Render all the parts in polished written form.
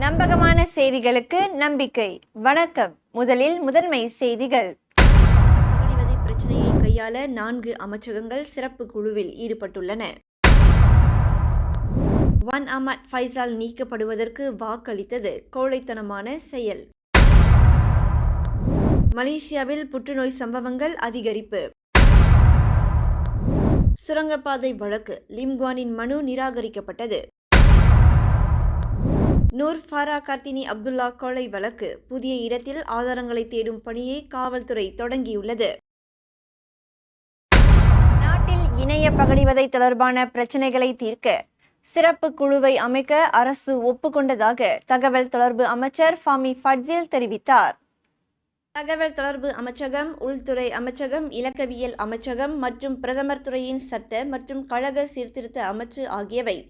நம்பகமான செய்திகளுக்கு நம்பிக்கை. வணக்கம். முதலில் முதன்மை செய்திகள். அகநிவதி பிரச்சனையை கையாள 4 அமைச்சகங்கள் சிறப்பு குழுவில் ஈடுபட்டுள்ளன. ஒன் அஹ்மத் ஃபைசால் நீக்கப்படுவதற்கு வாக்களித்தது கோழைத்தனமான செயல். மலேசியாவில் புற்றுநோய் சம்பவங்கள் அதிகரிப்பு. சுரங்கப்பாதை வழக்கு லிம்குவானின் மனு நிராகரிக்கப்பட்டது. நூர் ஃபாரா கர்த்தினி அப்துல்லா கொலை வழக்கு புதிய இடத்தில் ஆதாரங்களை தேடும் பணியை காவல்துறை தொடங்கியுள்ளது. நாட்டில் இணைய பகடிவதை தொடர்பான பிரச்சினைகளை தீர்க்க சிறப்பு குழுவை அமைக்க அரசு ஒப்புக்கொண்டதாக தகவல் தொடர்பு அமைச்சர் ஃபாமி ஃபட்சில் தெரிவித்தார். தகவல் தொடர்பு அமைச்சகம், உள்துறை அமைச்சகம், இலக்கவியல் அமைச்சகம் மற்றும் பிரதமர் துறையின் சட்ட மற்றும் கழக சீர்திருத்த அமைச்சு ஆகியவை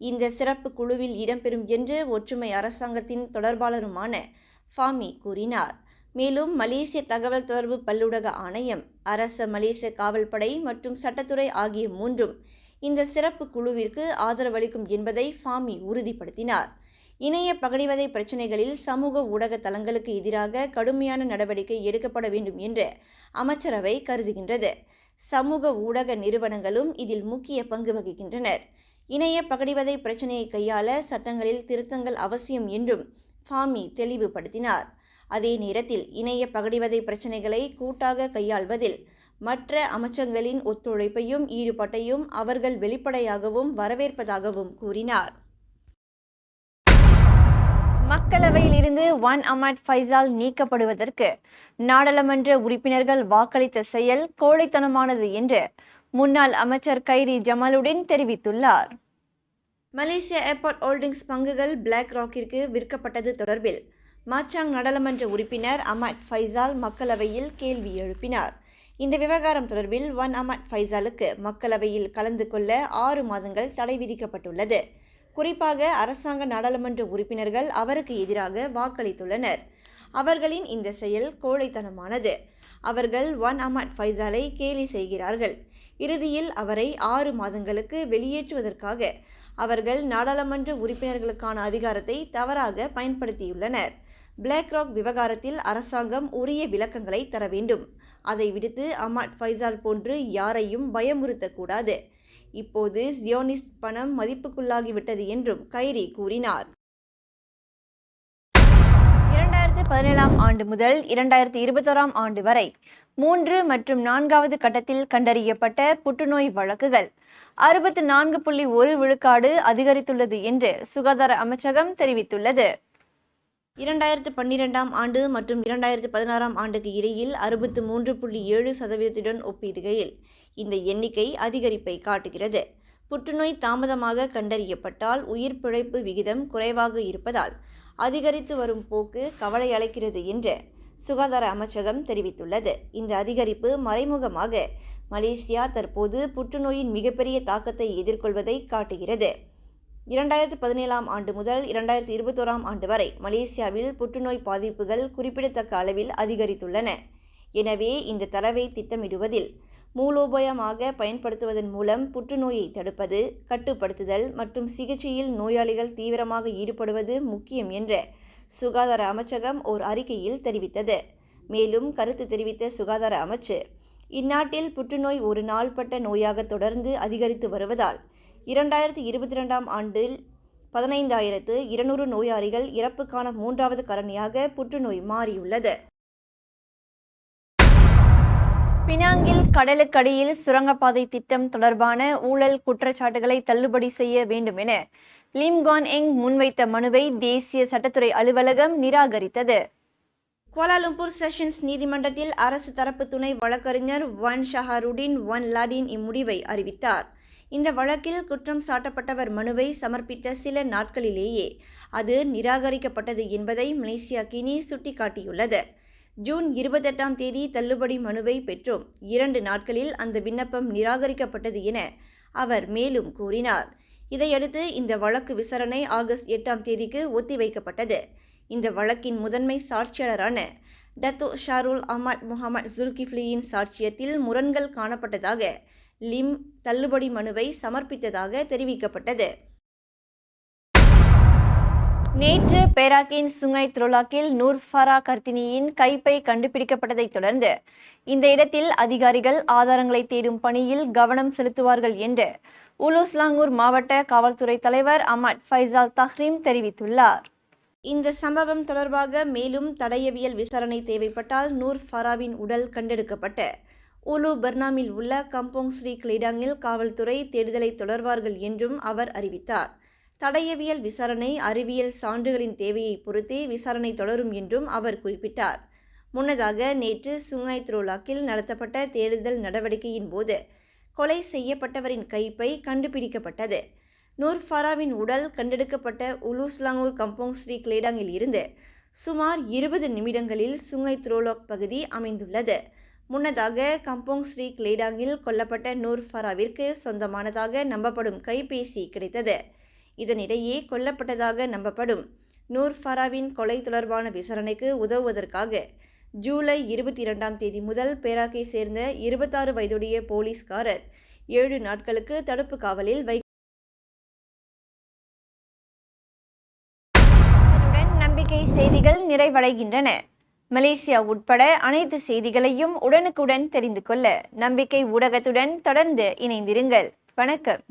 இந்த சிறப்பு குழுவில் இடம்பெறும் என்று ஒற்றுமை அரசாங்கத்தின் தொடர்பாளருமான ஃபாமி கூறினார். மேலும் மலேசிய தகவல் தொடர்பு பல்லுலக ஆணையம், அரச மலேசிய காவல்படை மற்றும் சட்டத்துறை ஆகிய மூன்றும் இந்த சிறப்பு குழுவிற்கு ஆதரவளிக்கும் என்பதை ஃபாமி உறுதிப்படுத்தினார். இணைய பகடிவதை பிரச்சினைகளில் சமூக ஊடக தளங்களுக்கு எதிராக கடுமையான நடவடிக்கை எடுக்கப்பட வேண்டும் என்று அமைச்சரவை கருதுகின்றது. சமூக ஊடக நிறுவனங்களும் இதில் முக்கிய பங்கு வகிக்கின்றனர். இணைய பகடிவதை பிரச்சினையை கையாள சட்டங்களில் திருத்தங்கள் அவசியம் என்றும் ஃபாமி தெளிவுபடுத்தினார். அதே நேரத்தில் இணைய பகடிவதை பிரச்சினைகளை கூட்டாக கையாள்வதில் மற்ற அமைச்சகங்களின் ஒத்துழைப்பையும் ஈடுபாட்டையும் அவர்கள் வெளிப்படையாகவும் வரவேற்பதாகவும் கூறினார். மக்களவையில் இருந்து ஒன் அஹ்மத் ஃபைசால் நீக்கப்படுவதற்கு நாடாளுமன்ற உறுப்பினர்கள் வாக்களித்த செயல் கோழைத்தனமானது என்று முன்னாள் அமைச்சர் கைரி ஜமாலுடன் தெரிவித்துள்ளார். மலேசியா ஏர்போர்ட் ஹோல்டிங்ஸ் பங்குகள் பிளாக் ராக்கிற்கு விற்கப்பட்டது தொடர்பில் மாச்சாங் நாடாளுமன்ற உறுப்பினர் அஹ்மத் ஃபைசால் மக்களவையில் கேள்வி எழுப்பினார். இந்த விவகாரம் தொடர்பில் ஒன் அஹ்மத் ஃபைசாலுக்கு மக்களவையில் கலந்து கொள்ள 6 மாதங்கள் தடை விதிக்கப்பட்டுள்ளது. குறிப்பாக அரசாங்க நாடாளுமன்ற உறுப்பினர்கள் அவருக்கு எதிராக வாக்களித்துள்ளனர். அவர்களின் இந்த செயல் கோழைத்தனமானது. அவர்கள் ஒன் அஹ்மத் ஃபைசாலை கேலி செய்கிறார்கள். இறுதியில் அவரை 6 மாதங்களுக்கு வெளியேற்றுவதற்காக அவர்கள் நாடாளுமன்ற உறுப்பினர்களுக்கான அதிகாரத்தை தவறாக பயன்படுத்தியுள்ளனர். பிளாக் ராக் விவகாரத்தில் அரசாங்கம் உரிய விளக்கங்களை தர வேண்டும். அதை விடுத்து அஹ்மத் ஃபைசால் போன்று யாரையும் பயமுறுத்தக்கூடாது. இப்போது ஜியோனிஸ்ட் பணம் மதிப்புக்குள்ளாகிவிட்டது என்றும் கைரி கூறினார். 2017 ஆண்டு முதல் 2021 ஆண்டு வரை 3 மற்றும் 4வது கட்டத்தில் கண்டறியப்பட்ட புற்றுநோய் வழக்குகள் 64.1 விழுக்காடு அதிகரித்துள்ளது என்று சுகாதார அமைச்சகம் தெரிவித்துள்ளது. 2012 ஆண்டு மற்றும் 2016 ஆண்டுக்கு இடையில் 63.7% ஒப்பிடுகையில் இந்த எண்ணிக்கை அதிகரிப்பை காட்டுகிறது. புற்றுநோய் தாமதமாக கண்டறியப்பட்டால் உயிர் பிழைப்பு விகிதம் குறைவாக இருப்பதால் அதிகரித்து வரும் போக்கு கவலை அளிக்கிறது என்று சுகாதார அமைச்சகம் தெரிவித்துள்ளது. இந்த அதிகரிப்பு மறைமுகமாக மலேசியா தற்போது புற்றுநோயின் மிகப்பெரிய தாக்கத்தை எதிர்கொள்வதை காட்டுகிறது. 2017 ஆண்டு முதல் 2021 ஆண்டு வரை மலேசியாவில் புற்றுநோய் பாதிப்புகள் குறிப்பிடத்தக்க அளவில் அதிகரித்துள்ளன. எனவே இந்த தரவை திட்டமிடுவதில் மூலோபாயமாக பயன்படுத்துவதன் மூலம் புற்றுநோயை தடுப்பது, கட்டுப்படுத்துதல் மற்றும் சிகிச்சையில் நோயாளிகள் தீவிரமாக ஈடுபடுவது முக்கியம் என்று சுகாதார அமைச்சகம் ஓர் அறிக்கையில் தெரிவித்தது. மேலும் கருத்து தெரிவித்த சுகாதார அமைச்சு, இந்நாட்டில் புற்றுநோய் ஒரு நாள்பட்ட நோயாக தொடர்ந்து அதிகரித்து வருவதால் 2022 ஆண்டில் 15,200 நோயாளிகள் இறப்புக்கான 3வது காரணியாக புற்றுநோய் மாறியுள்ளது. பினாங்கில் கடலுக்கடியில் சுரங்கப்பாதை திட்டம் தொடர்பான ஊழல் குற்றச்சாட்டுகளை தள்ளுபடி செய்ய வேண்டும் என லிம் குவான் முன்வைத்த மனுவை தேசிய சட்டத்துறை அலுவலகம் நிராகரித்தது. கோலாலம்பூர் செஷன்ஸ் நீதிமன்றத்தில் அரசு தரப்பு துணை வழக்கறிஞர் ஒன் ஷஹருடின் ஒன் லாடின் இம்முடிவை அறிவித்தார். இந்த வழக்கில் குற்றம் சாட்டப்பட்டவர் மனுவை சமர்ப்பித்த சில நாட்களிலேயே அது நிராகரிக்கப்பட்டது என்பதை மலேசியா கினி சுட்டிக்காட்டியுள்ளது. ஜூன் 28 தேதி தள்ளுபடி மனுவை பெற்றும் 2 நாட்களில் அந்த விண்ணப்பம் நிராகரிக்கப்பட்டது என அவர் மேலும் கூறினார். இதையடுத்து இந்த வழக்கு விசாரணை ஆகஸ்ட் 8 தேதிக்கு ஒத்திவைக்கப்பட்டது. இந்த வழக்கின் முதன்மை சாட்சியாளரான டத்தோ ஷாருல் அஹ்மத் முகமது ஜுல்கிஃப்லியின் சாட்சியத்தில் முரண்கள் காணப்பட்டதாக லிம் தள்ளுபடி மனுவை சமர்ப்பித்ததாக தெரிவிக்கப்பட்டது. நேற்று பேராக்கின் சுங்கை துரோலாக்கில் நூர் ஃபரா கர்த்தினியின் கைப்பை கண்டுபிடிக்கப்பட்டதைத் தொடர்ந்து இந்த இடத்தில் அதிகாரிகள் ஆதாரங்களை தேடும் பணியில் கவனம் செலுத்துவார்கள் என்று உலுஸ்லாங்கூர் மாவட்ட காவல்துறை தலைவர் அமட் ஃபைசால் தஹ்ரீம் தெரிவித்துள்ளார். இந்த சம்பவம் தொடர்பாக மேலும் தடயவியல் விசாரணை தேவைப்பட்டால் நூர் ஃபராவின் உடல் கண்டெடுக்கப்பட்ட உலு பர்னாமில் உள்ள கம்போங் ஸ்ரீ கிளேடாங்கில் காவல்துறை தேடுதலை தொடர்வார்கள் என்றும் அவர் அறிவித்தார். தடயவியல் விசாரணை அறிவியல் சான்றுகளின் தேவையை பொறுத்தே விசாரணை தொடரும் என்றும் அவர் குறிப்பிட்டார். முன்னதாக நேற்று சுங்கை துரோலாக்கில் நடத்தப்பட்ட தேடுதல் நடவடிக்கையின் போது கொலை செய்யப்பட்டவரின் கைப்பை கண்டுபிடிக்கப்பட்டது. நூர் ஃபராவின் உடல் கண்டெடுக்கப்பட்ட உலுஸ்லாங்கூர் கம்போங் ஸ்ரீ கிளேடாங்கில் இருந்து சுமார் 20 நிமிடங்களில் சுங்கை துரோலாக் பகுதி அமைந்துள்ளது. முன்னதாக கம்போங் ஸ்ரீ கிளேடாங்கில் கொல்லப்பட்ட நூர் ஃபராவிற்கு சொந்தமானதாக நம்பப்படும் கைபேசி கிடைத்தது. இதனிடையே கொல்லப்பட்டதாக நம்பப்படும் நூர் ஃபராவின் கொலை தொடர்பான விசாரணைக்கு உதவுவதற்காக ஜூலை 22ஆம் தேதி முதல் பேராக்கை சேர்ந்த 26 வயதுடைய போலீஸ்காரர் 7 நாட்களுக்கு தடுப்பு காவலில் நம்பிக்கை செய்திகள் நிறைவடைகின்றன. மலேசியா உட்பட அனைத்து செய்திகளையும் உடனுக்குடன் தெரிந்து கொள்ள நம்பிக்கை ஊடகத்துடன் தொடர்ந்து இணைந்திருங்கள். வணக்கம்.